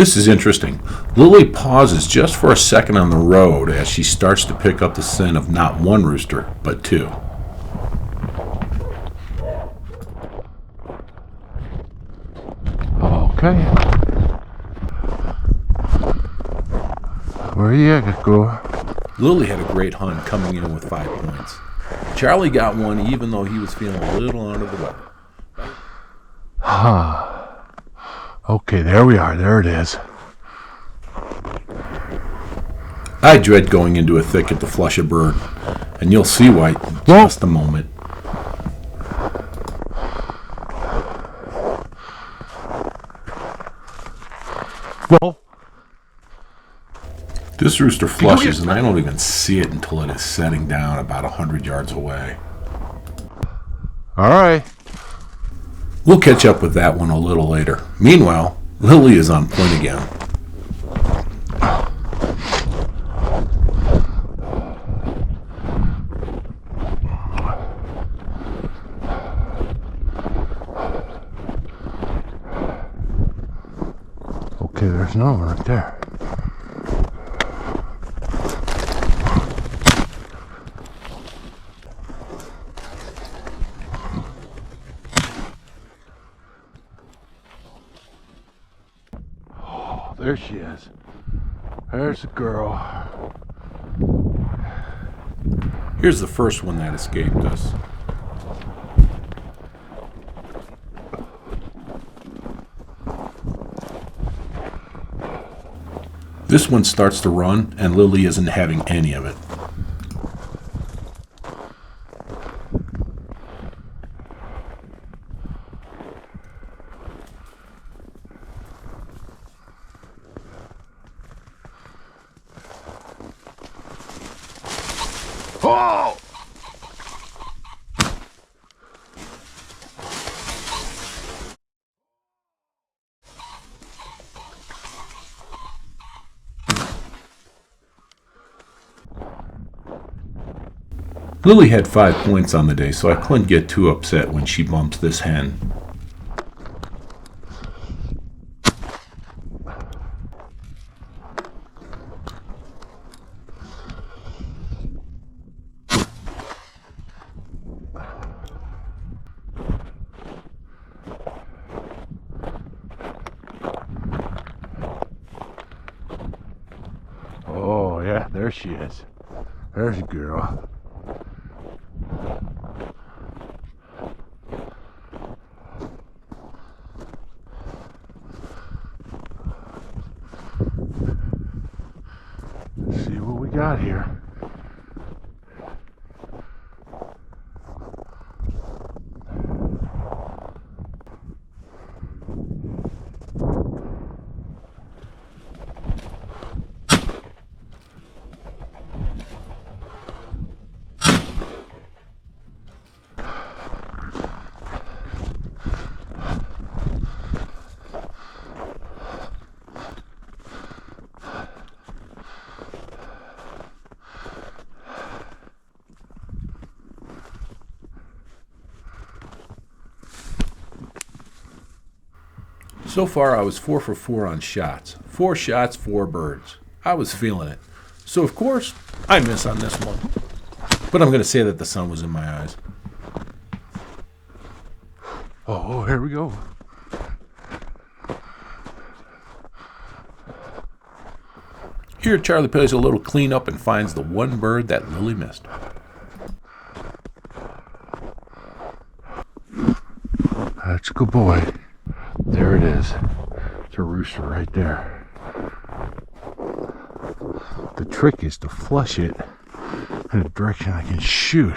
This is interesting. Lily pauses just for a second on the road as she starts to pick up the scent of not one rooster, but two. Okay. Where you at, girl? Lily had a great hunt coming in with 5 points. Charlie got one even though he was feeling a little under the weather. Okay, there we are. There it is. I dread going into a thicket to flush a bird, and you'll see why in just a moment. Well, this rooster flushes, and I don't even see it until it is setting down about 100 yards away. all right. We'll catch up with that one a little later. Meanwhile, Lily is on point again. Okay, there's another one right there. Oh, there she is. There's the girl. Here's the first one that escaped us. This one starts to run, and Lily isn't having any of it. Oh! Lily had 5 points on the day, so I couldn't get too upset when she bumped this hen. Oh, yeah, there she is. There's a girl. Let's see what we got here. So far, I was 4 for 4 on shots. 4 shots, 4 birds. I was feeling it. So, of course, I miss on this one. But I'm going to say that the sun was in my eyes. Oh, here we go. Here, Charlie plays a little cleanup and finds the one bird that Lily missed. That's a good boy. There it is. It's a rooster right there. The trick is to flush it in a direction I can shoot.